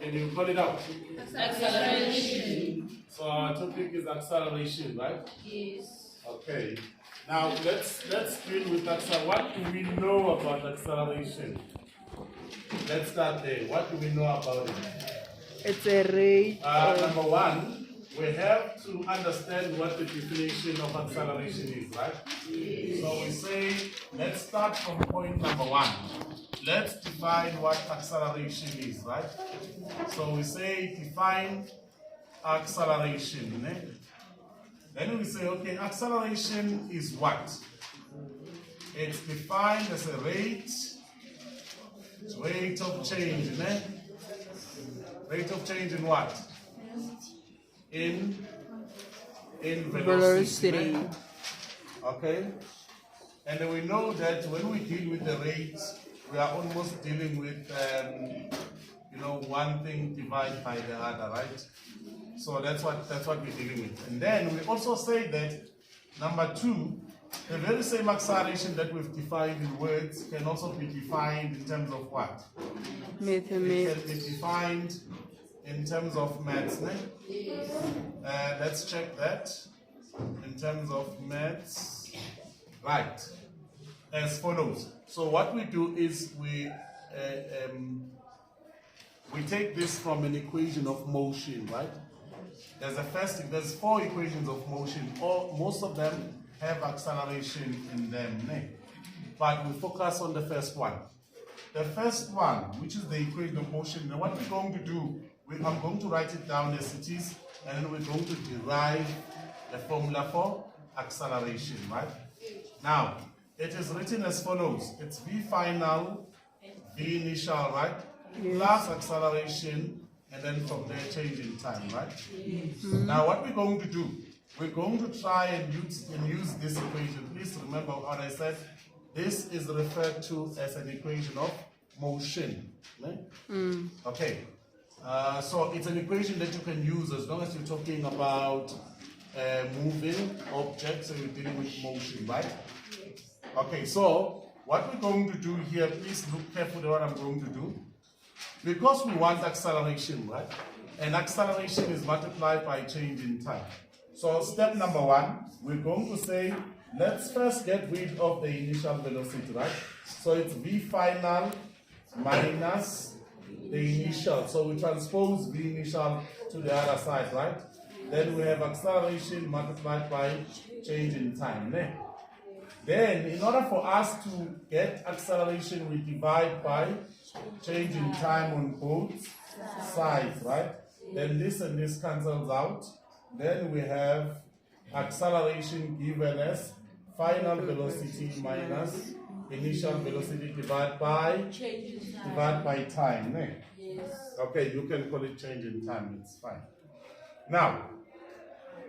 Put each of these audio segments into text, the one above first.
Can you call it out? Acceleration. So our topic is acceleration, right? Yes. Okay. Now let's deal with acceleration. What do we know about acceleration? Let's start there. What do we know about it? It's a rate. Number one, we have to understand what the definition of acceleration is, right? Yes. So we say, let's start from point number one. Let's define what acceleration is, right? So we say define acceleration. Then we say, okay, acceleration is what? It's defined as a rate of change, Rate of change in what? In velocity. Okay? And then we know that when we deal with the rates, we are almost dealing with, one thing divided by the other, right? So that's what we're dealing with. And then we also say that, number two, the very same acceleration that we've defined in words can also be defined in terms of what? It can be defined in terms of maths. Yes. Let's check that. In terms of maths. Right. As follows. So what we do is we take this from an equation of motion, right? There's four equations of motion. Most of them have acceleration in them. But we focus on the first one. The first one, which is the equation of motion, and what we're going to do, I'm going to write it down as it is, and then we're going to derive the formula for acceleration, right? Now, it is written as follows. It's V final, V initial, right? Yes. Plus acceleration, and then from there change in time, right? Yes. Now, what we're going to do, we're going to try and use this equation. Please remember what I said. This is referred to as an equation of motion. Okay. So it's an equation that you can use as long as you're talking about moving objects, so you're dealing with motion, right? Okay, so what we're going to do here, please look carefully what I'm going to do. Because we want acceleration, right? And acceleration is multiplied by change in time. So step number one, we're going to say, let's first get rid of the initial velocity, right? So it's V final minus the initial. So we transpose V initial to the other side, right? Then we have acceleration multiplied by change in time. Then, in order for us to get acceleration, we divide by change in time on both sides, right? Then this and this cancels out. Then we have acceleration given as final velocity minus initial velocity divided by time. Yes. Okay, you can call it change in time, it's fine. Now,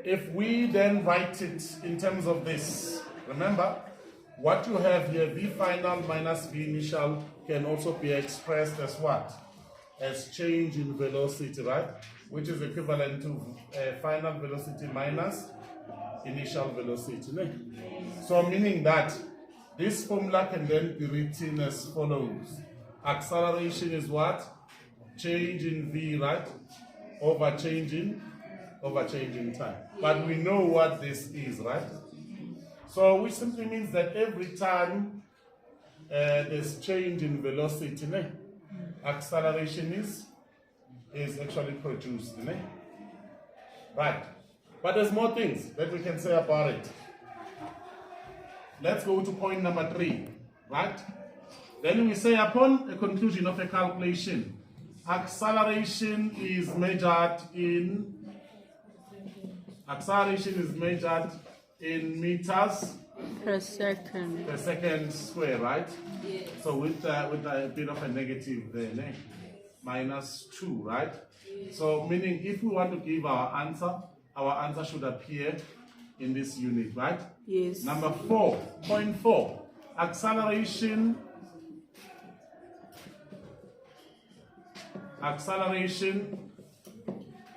if we then write it in terms of this, remember, what you have here, V final minus V initial, can also be expressed as what? As change in velocity, right? Which is equivalent to final velocity minus initial velocity. So meaning that this formula can then be written as follows. Acceleration is what? Change in V, right? Over change in time. But we know what this is, right? So which simply means that every time there's change in velocity, acceleration is actually produced. Right. But there's more things that we can say about it. Let's go to point number 3, right? Then we say upon a conclusion of a calculation, acceleration is measured in meters per second square, right? Yes. So with a bit of a negative there, minus 2, right? Yes. So meaning if we want to give our answer should appear in this unit, right? Yes. Number 4, point 4, acceleration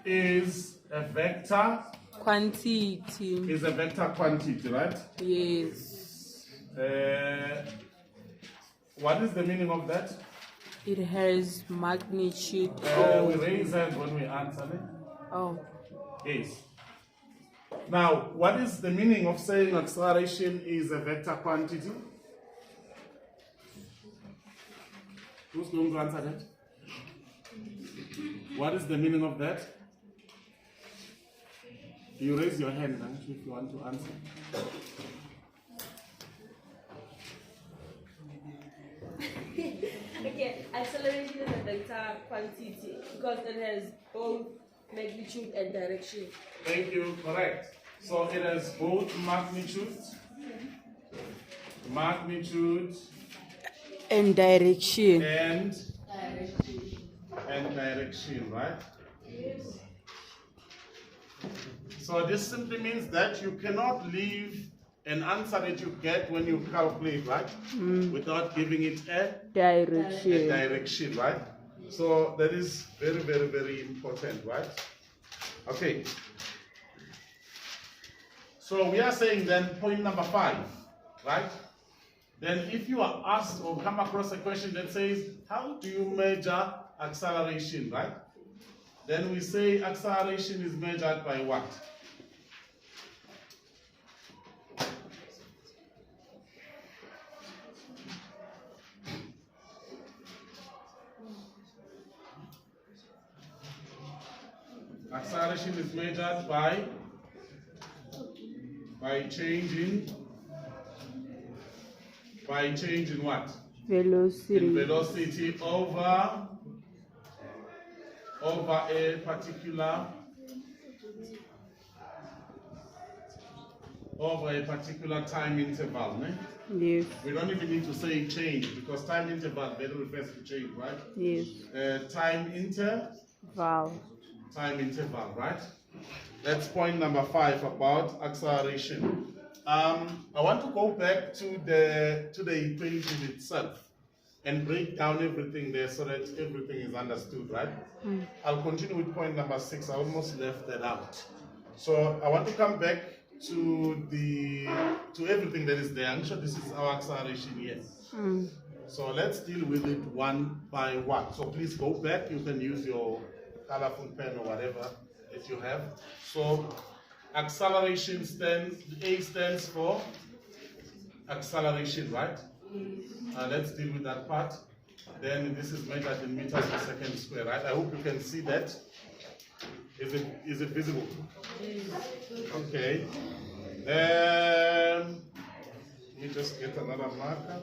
is a vector quantity. Right? Yes. What is the meaning of that? It has magnitude. We raise hands when we answer. Ne? Oh. Yes. Now, what is the meaning of saying acceleration is a vector quantity? Who's going to answer that? What is the meaning of that? You raise your hand if you want to answer. Okay, acceleration is a vector quantity because it has both magnitude and direction. Thank you, correct. So it has both magnitude And direction. and direction, right? Yes. So this simply means that you cannot leave an answer that you get when you calculate, right? Without giving it a Direction. direction, right? So that is very, very, very important, right? Okay. So we are saying then point number 5, right? Then if you are asked or come across a question that says, how do you measure acceleration, right? Then we say acceleration is measured by what? Acceleration is measured by changing what? Velocity. In velocity over a particular time interval. Ne? Yes. We don't even need to say change because time interval better refers to change, right? Yes. Time interval, right? That's point number 5 about acceleration. I want to go back to the equation itself and break down everything there so that everything is understood, right? I'll continue with point number 6. I almost left that out. So I want to come back to everything that is there. I'm sure this is our acceleration here. So let's deal with it one by one. So please go back. You can use your colorful pen or whatever that you have. So acceleration stands for acceleration, right? Let's deal with that part. Then this is measured in meters per second square, right? I hope you can see that. Is it visible? Okay. Let me just get another marker.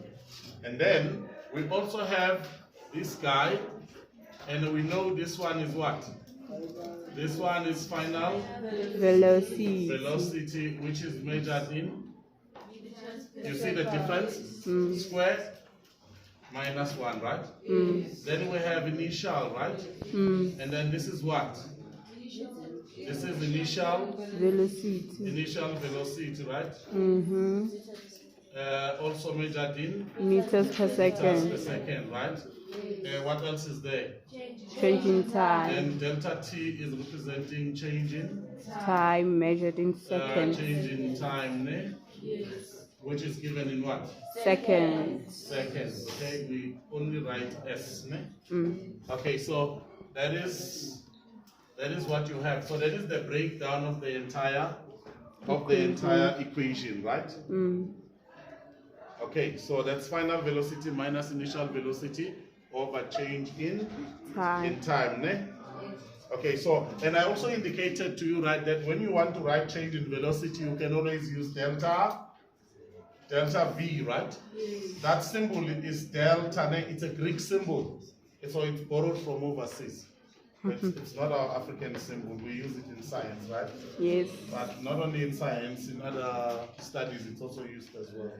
And then we also have this guy, and we know this one is what? This one is final velocity, which is measured in. You see the difference? Square minus 1, right? Then we have initial, right? And then this is what? This is initial velocity, right? Also measured in Meters per second. right? What else is there? Changing time. And delta T is representing changing Time measured in seconds. changing time, ne? Which is given in what? Seconds. Seconds. Okay, we only write S, ne? Okay, so that is what you have. So that is the breakdown of the entire equation, right? Okay, so that's final velocity minus initial velocity over change in time, ne? Okay, so, and I also indicated to you, right, that when you want to write change in velocity, you can always use delta V, right? That symbol is delta, ne? It's a Greek symbol. So it's borrowed from overseas. It's not our African symbol. We use it in science, right? Yes. But not only in science, in other studies, it's also used as well.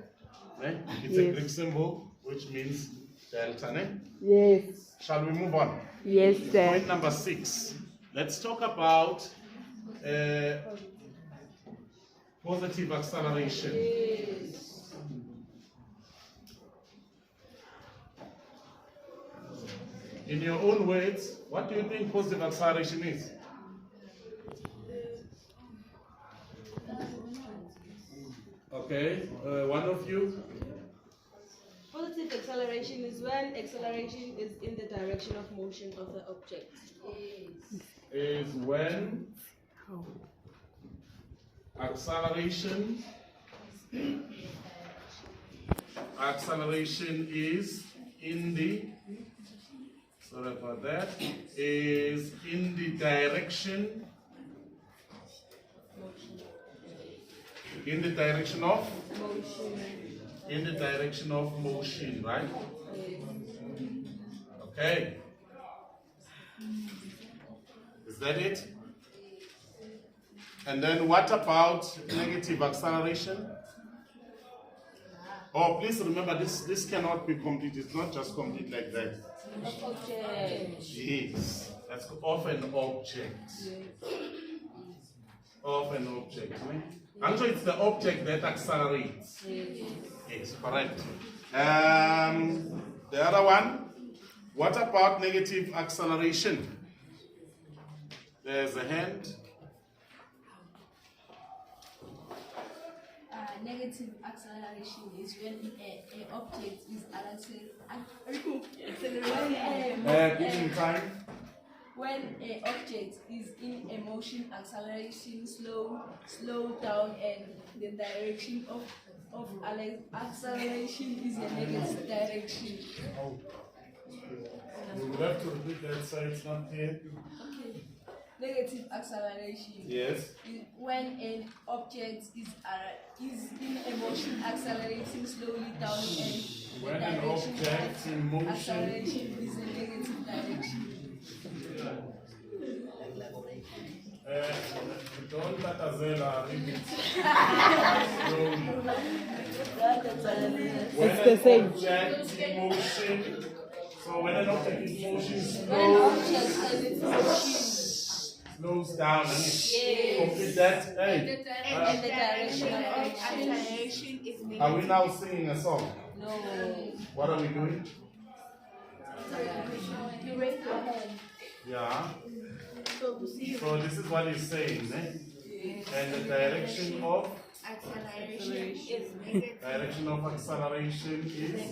Ne? It's Yes. a Greek symbol, which means delta, ne? Yes. Shall we move on? Yes, sir. Point number 6. Let's talk about positive acceleration. In your own words, what do you think positive acceleration is? Okay, one of you? Positive acceleration is when acceleration is in the direction of motion of the object. Is when acceleration is in the, sorry about that, is in the direction of motion, right? Okay. Is that it? And then what about negative acceleration? Oh, please remember this cannot be complete. It's not just complete like that. Object. Yes, that's of an object. Of an object. Actually, it's the object that accelerates. Yes, correct. The other one, what about negative acceleration? There's a hand. Negative acceleration is when an object is when an object is in a motion, acceleration slow down, and the direction of acceleration is a negative direction. Oh. You will have to repeat that so it's not clear. Okay. Negative acceleration. Yes. Is when an object is in a motion, accelerating slowly down, and When the an direction object of in motion. acceleration is a negative direction. Don't let us read it. When It's the an same. object in motion, so when an object in motion slows down, and complete that. Hey, And the direction of acceleration is negative. are we now singing a song? No. What are we doing? You raise your hand. Yeah. So this is what he's saying, eh? And the direction of Acceleration is negative. acceleration is.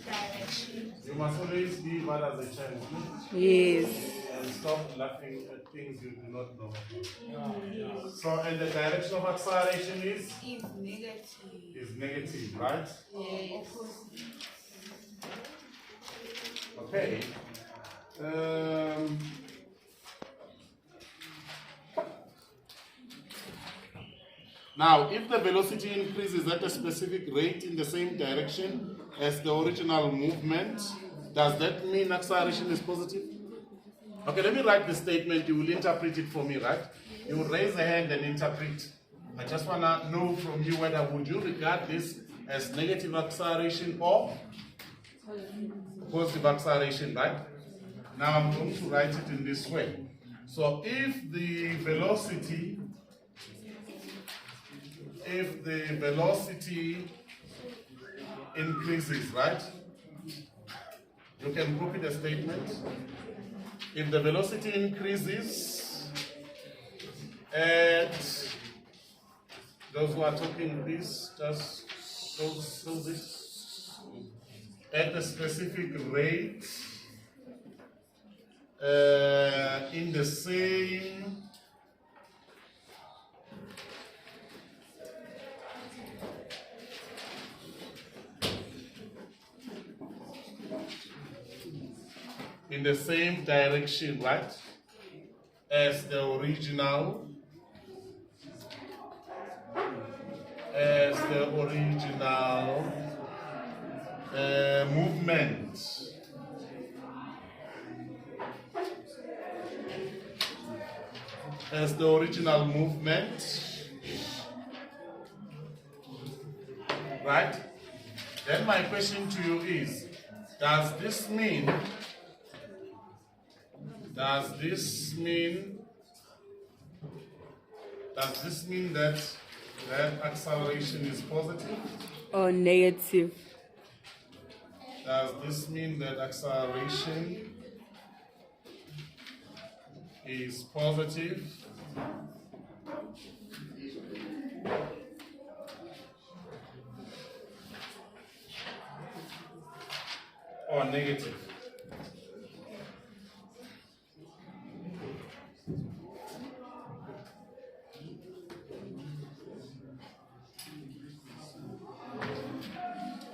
Direction. You must always give others a chance, Yes. and stop laughing at things you do not know. So, and the direction of acceleration is negative, right? Yes. Okay. Now, if the velocity increases at a specific rate in the same direction as the original movement, does that mean acceleration is positive? Okay, let me write the statement. You will interpret it for me, right? You will raise a hand and interpret. I just want to know from you whether would you regard this as negative acceleration or positive acceleration, right? Now I'm going to write it in this way. So if the velocity increases, right? You can copy the statement. If the velocity increases at, those who are talking please just close it, at a specific rate in the same direction, right, as the original movement. As the original movement, right? Then my question to you is, does this mean that acceleration is positive? Or negative? Does this mean that acceleration is positive? or negative?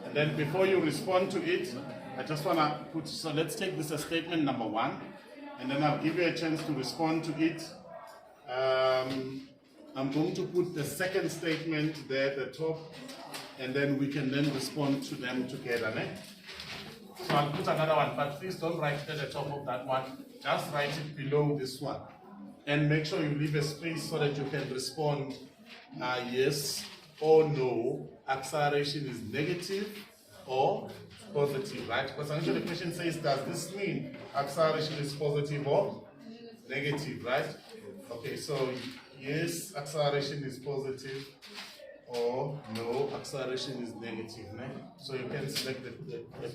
And then before you respond to it, I just want to put, so let's take this as statement number 1, and then I'll give you a chance to respond to it. I'm going to put the second statement there at the top, and then we can then respond to them together. Ne? So I'll put another one, but please don't write it at the top of that one. Just write it below this one. And make sure you leave a space so that you can respond yes or no, acceleration is negative or positive, right? Because actually the question says, does this mean acceleration is positive or negative, right? Okay, so yes, acceleration is positive, or no, acceleration is negative. Ne? So you can select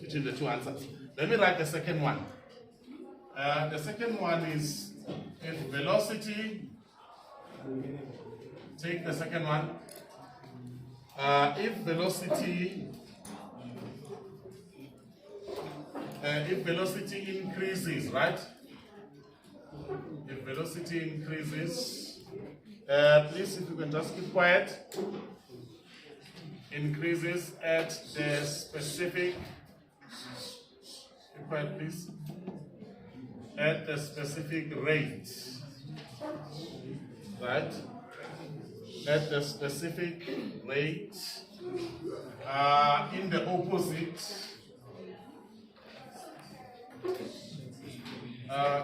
between the two answers. Let me write the second one. The second one is if velocity, take the second one. If velocity increases, right? If velocity increases, please, if you can just keep quiet. Increases at the specific, keep quiet please, at the specific rate, right? At the specific rate, in the opposite,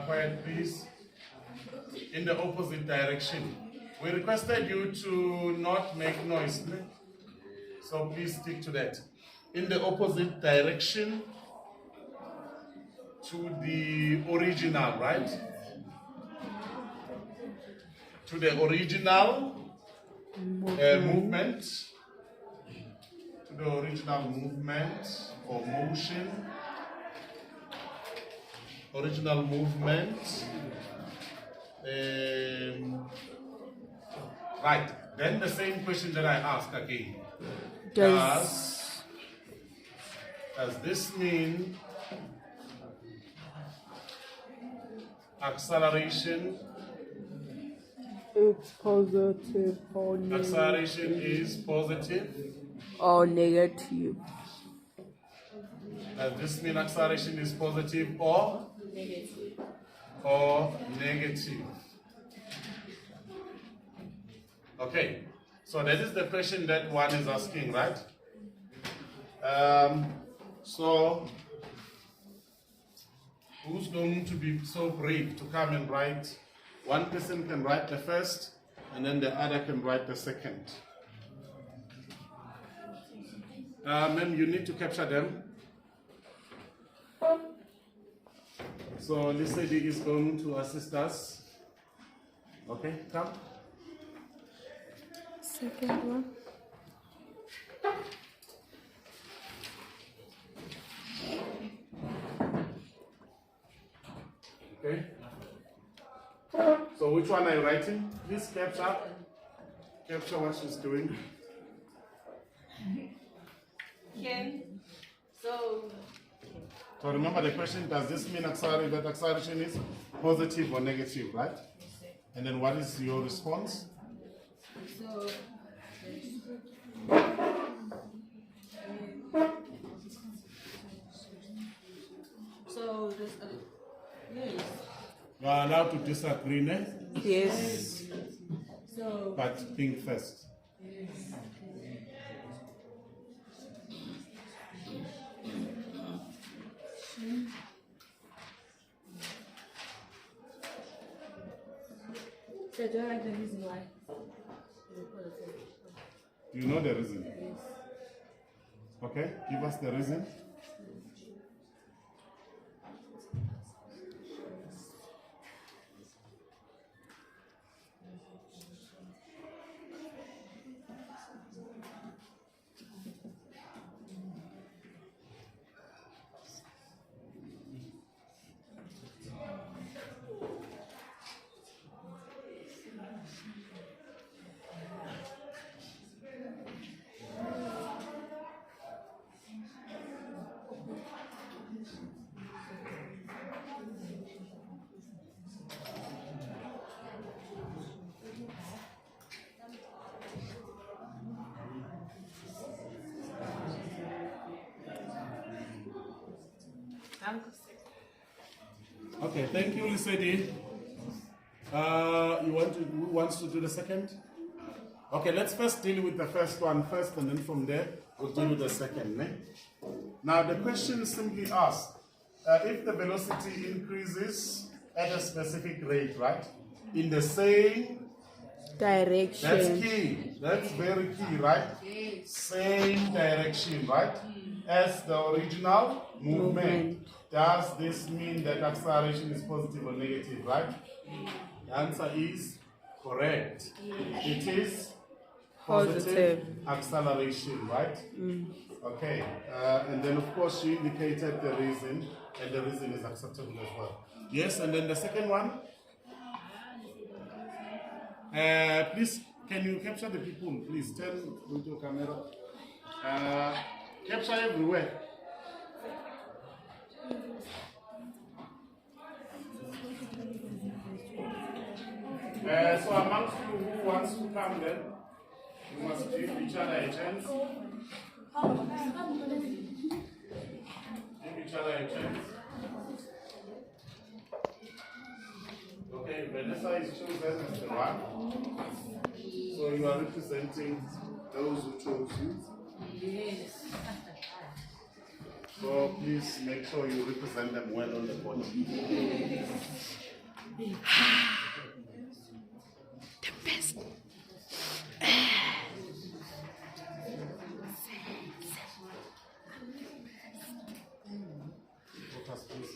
quiet please, in the opposite direction. We requested you to not make noise, so please stick to that. In the opposite direction to the original, right? To the original movement. To the original movement or motion. Original movement. Right. Then the same question that I ask again. Does this mean acceleration is positive or negative? Acceleration is positive or negative. Does this mean acceleration is positive or Negative. or negative? Okay, so that is the question that one is asking, right? So who's going to be so brave to come and write? One person can write the first, and then the other can write the second. Ma'am, you need to capture them. So this lady is going to assist us. Okay, come. Second one. Okay. So which one are you writing? Please capture. Capture what she's doing. Ken, so So remember the question, does this mean that acceleration is positive or negative, right? And then what is your response? so this yes. You are allowed to disagree, ne? Yes. So But think first. so do I have the reason why? You know the reason? Okay, give us the reason. Okay, thank you, Lisedi. Who wants to do the second? Okay, let's first deal with the first one first, and then from there we'll deal with the second. Ne? Now the question simply asks, if the velocity increases at a specific rate, right? In the same Direction. That's key. That's very key, right? Same direction, right? As the original movement. Does this mean that acceleration is positive or negative, right? The answer is correct. It is positive acceleration, right? Okay. And then, of course, you indicated the reason, and the reason is acceptable as well. Yes, and then the second one. Please, can you capture the people? Please turn with your camera. Capture everywhere. So amongst you, who wants to come then? You must give each other a chance. Give each other a chance. Okay, Vanessa is chosen as the one. So you are representing those who chose you. Yes. So please make sure you represent them well on the board. The best. Focus, please.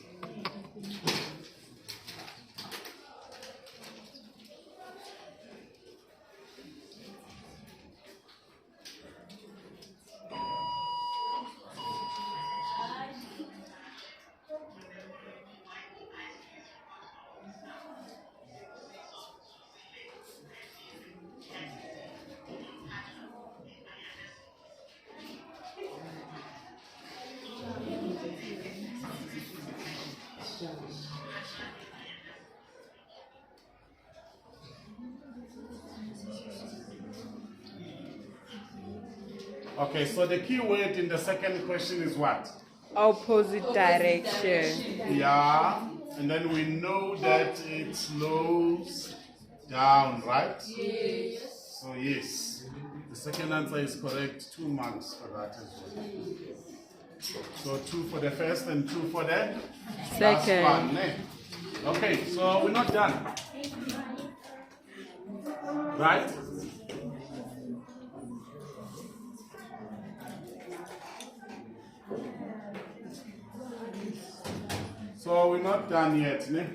Okay, so the key word in the second question is what? Opposite direction. Yeah, and then we know that it slows down, right? Yes. So yes, the second answer is correct. 2 marks for that as well. So 2 for the first and 2 for the Second. last one. Ne? Okay, so we're not done. Right? So we're not done yet. Ne?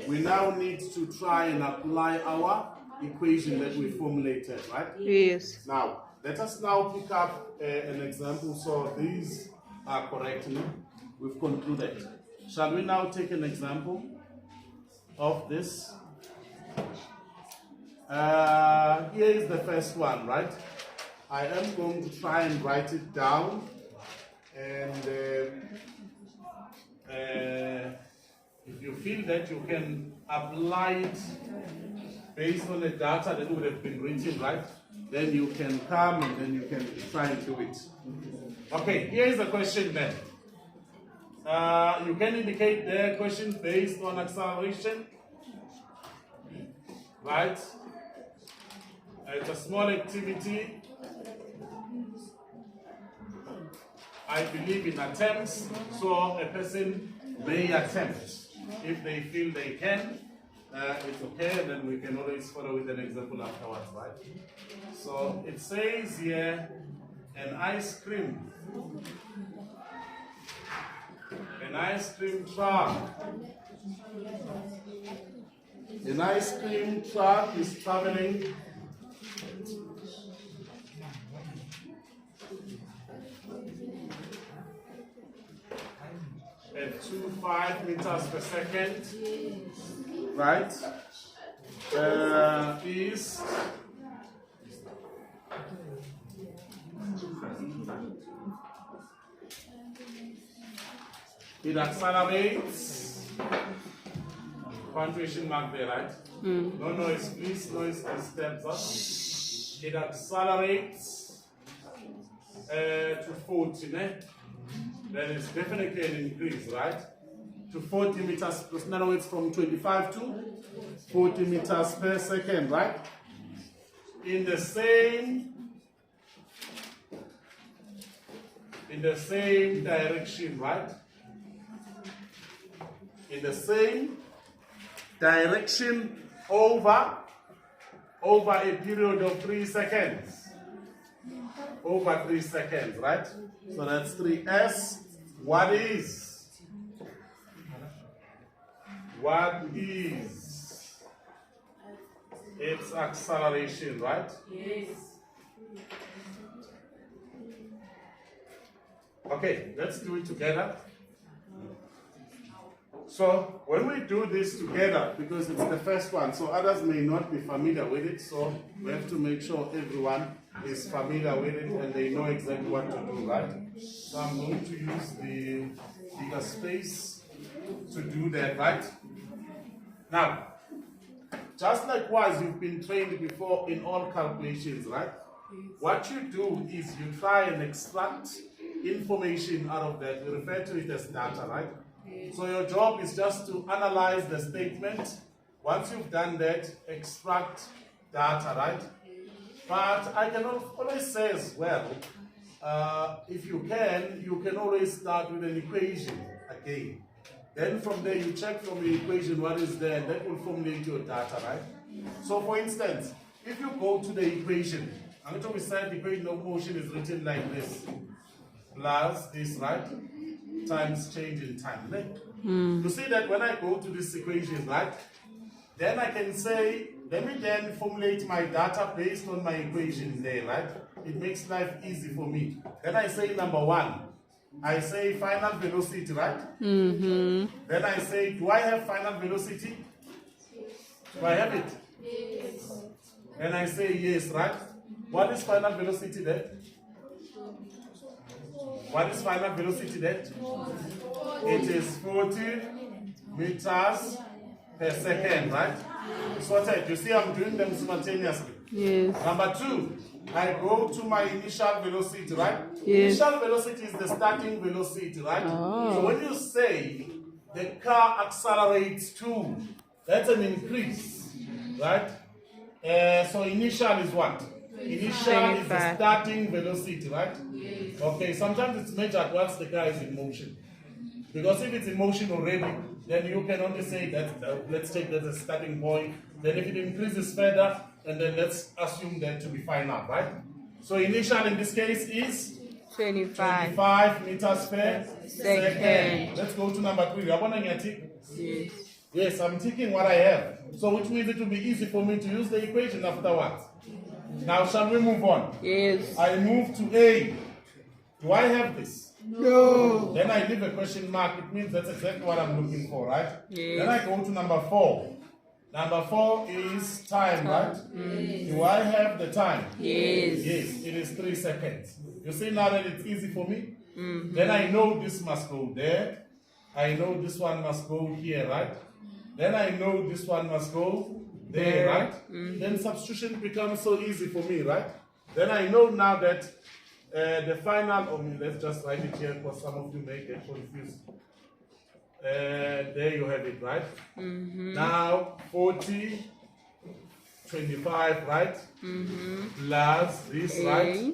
We now need to try and apply our equation that we formulated, right? Yes. Now, let us now pick up an example. So these are correct. Ne? We've concluded. Shall we now take an example of this? Here is the first one, right? I am going to try and write it down, and if you feel that you can apply it based on the data that would have been written, right, then you can come and then you can try and do it. Okay, here is the question then. You can indicate the question based on acceleration, right? It's a small activity. I believe in attempts, so a person may attempt. If they feel they can, it's okay, then we can always follow with an example afterwards, right? So it says here, an ice cream truck. An ice cream truck is traveling at 25 meters per second, right? Is it accelerates? Punctuation mark there, right? No noise, please. Noise disturbs us. It accelerates to 40, né? then it's definitely an increase, right? To 40 meters, in other words, from 25 to 40 meters per second, right? In the same direction, right? In the same direction over a period of 3 seconds. Over 3 seconds, right? So that's 3s. What is its acceleration, right? Yes. Okay, let's do it together. So when we do this together, because it's the first one, so others may not be familiar with it, so we have to make sure everyone is familiar with it and they know exactly what to do, right? So I'm going to use the bigger space to do that, right? Now, just likewise, you've been trained before in all calculations, right? What you do is you try and extract information out of that. We refer to it as data, right? So your job is just to analyze the statement. Once you've done that, extract data, right? But I can always say as well, if you can always start with an equation again. Then from there, you check from the equation what is there, and that will formulate your data, right? So for instance, if you go to the equation, I'm going to say the equation of motion is written like this. Plus this, right? Times change in time, right? You see that when I go to this equation, right? Then I can say, let me then formulate my data based on my equation there, right? It makes life easy for me. Then I say number 1. I say final velocity, right? Then I say, do I have final velocity? Do I have it? Yes. And I say yes, right? What is final velocity then? What is final velocity then? It is 40 meters per second, right? Sorted. You see I'm doing them simultaneously. Yes. Number 2, I go to my initial velocity, right? Yes. Initial velocity is the starting velocity, right? Oh. So when you say the car accelerates to, that's an increase, right? So initial is what? Initial is the starting velocity, right? Okay, sometimes it's measured once the car is in motion. Because if it's in motion already, then you can only say that, let's take that as a starting point. Then if it increases further, and then let's assume that to be final, right? So initial in this case is 25 meters per second. Let's go to number 3. Yes. Yes, I'm taking what I have. So which means it will be easy for me to use the equation afterwards. Now shall we move on? Yes. I move to A. Do I have this? No. Then I leave a question mark. It means that's exactly what I'm looking for, right? Yes. Then I go to number 4. Number 4 is time, right? Do I have the time? Yes. Yes, it is 3 seconds. You see now that it's easy for me? Then I know this must go there. I know this one must go here, right? Then I know this one must go there, right? Then substitution becomes so easy for me, right? Then I know now that the final, let's just write it here because some of you may get confused. There you have it, right? Now 40, 25, right? Plus this, right?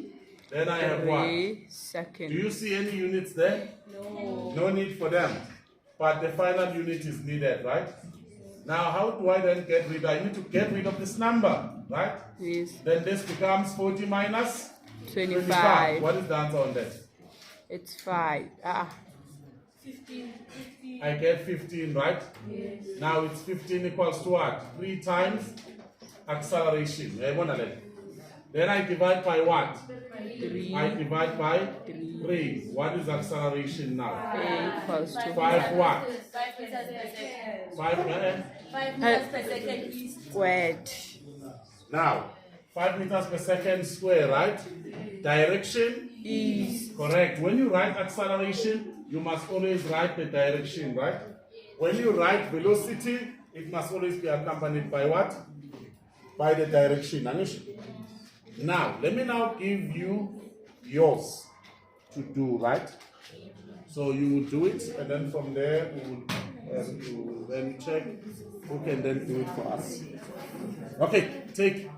Then I have what? 3 seconds. Do you see any units there? No. No need for them. But the final unit is needed, right? Now how do I then get rid? I need to get rid of this number, right? Yes. Then this becomes 40 minus 25. What is the answer on that? It's 5. 15. I get 15, right? Yes. Now it's 15 equals to what? 3 times acceleration. Then I divide by what? 3. I divide by 3. What is acceleration now? A equals to 5 what? 5 meters per second. 5 minutes. 5 meters per second is squared. Now, 5 meters per second square, right? Direction Is. correct. When you write acceleration, you must always write the direction, right? When you write velocity, it must always be accompanied by what? By the direction. Anish? Now, let me now give you yours to do, right? So you will do it, and then from there you will then check who can then do it for us. Okay, take.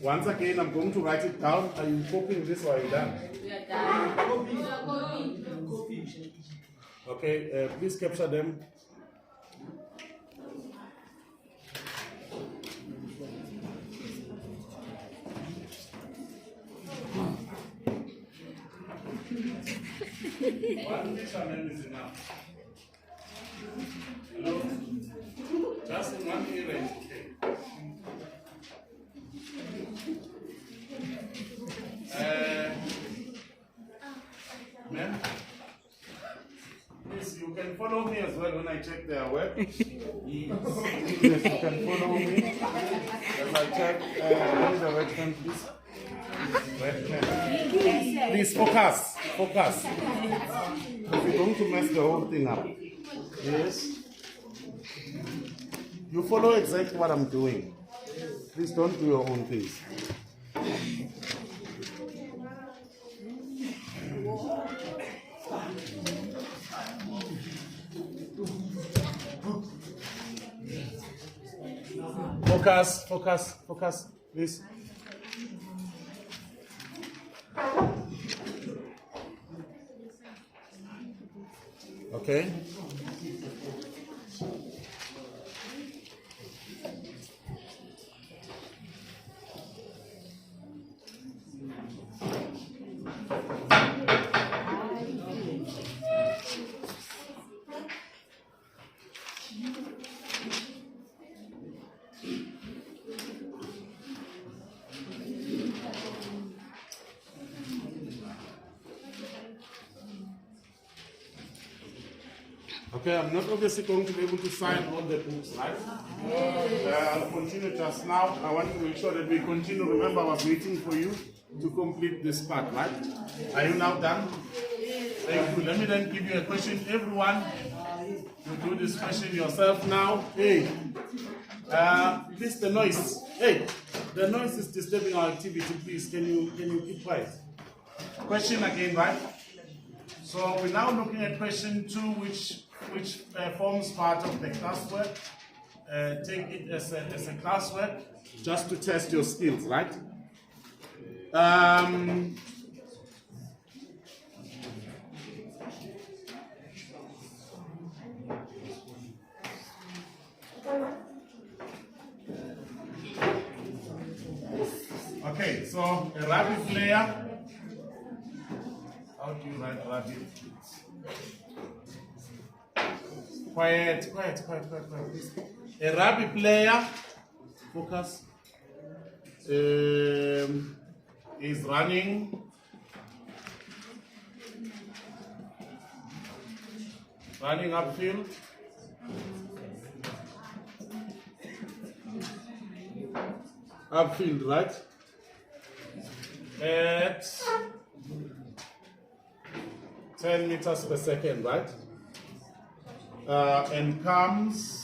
Once again, I'm going to write it down. Are you copying this or are you done? We are done. Okay, please capture them. One measurement is enough. Hello? Just in one area is okay. Ma'am, please, you can follow me as well when I check their work. Yes, you can follow me as I check. What is the red pen, please? Red pen. Please focus. Focus. You're going to mess the whole thing up. Yes. You follow exactly what I'm doing. Please don't do your own things. Focus, please. Okay. Okay, I'm not obviously going to be able to sign all the books, right? I'll continue just now. I want to make sure that we continue. Remember, I was waiting for you to complete this part, right? Are you now done? Thank you. Let me then give you a question. Everyone, you do this question yourself now. Hey, please, the noise. Hey, the noise is disturbing our activity. Please, can you keep quiet? Question again, right? So we're now looking at question 2, which forms part of the classwork. Take it as a classwork just to test your skills, right? Okay, so a rabbit player. How do you write rabbit? Quiet, please. A rugby player, focus, is running upfield. Upfield, right? At 10 meters per second, right? And comes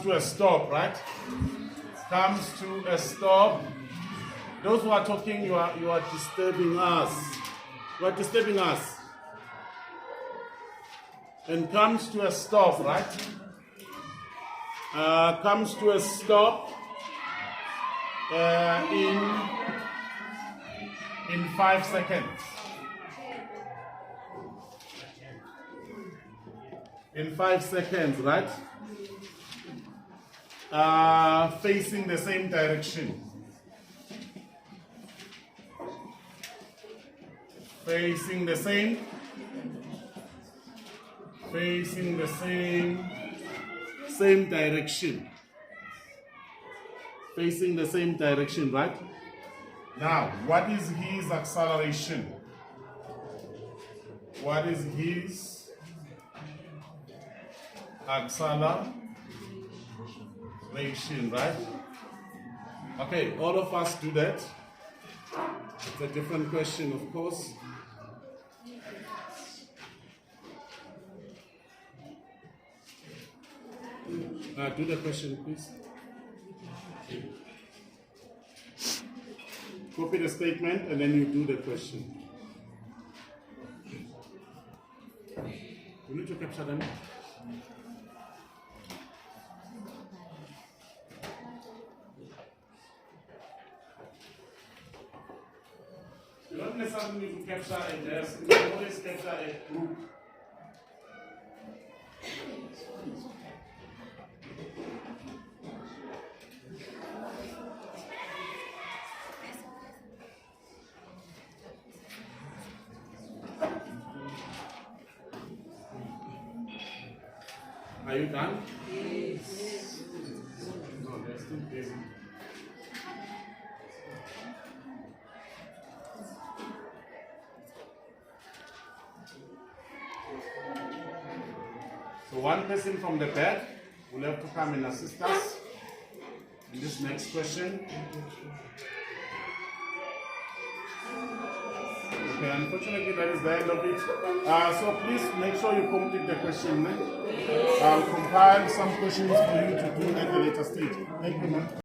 to a stop, right? Comes to a stop. Those who are talking, you are disturbing us. You are disturbing us. And comes to a stop, right? Comes to a stop in 5 seconds. In 5 seconds, right? Facing the same direction. Facing the same direction. Facing the same direction, right? Now, what is his acceleration? What is his acceleration, right? Okay, all of us do that. It's a different question, of course. Do the question, please. Copy the statement and then you do the question. You need to capture them. You don't necessarily need to capture a desk, you can always capture a group. Are you done? Yes. No, they're still busy. So one person from the back will have to come and assist us in this next question. Okay, unfortunately that is the end of it. So please make sure you complete the question. I'll compile some questions for you to do at a later stage. Thank you, ma'am.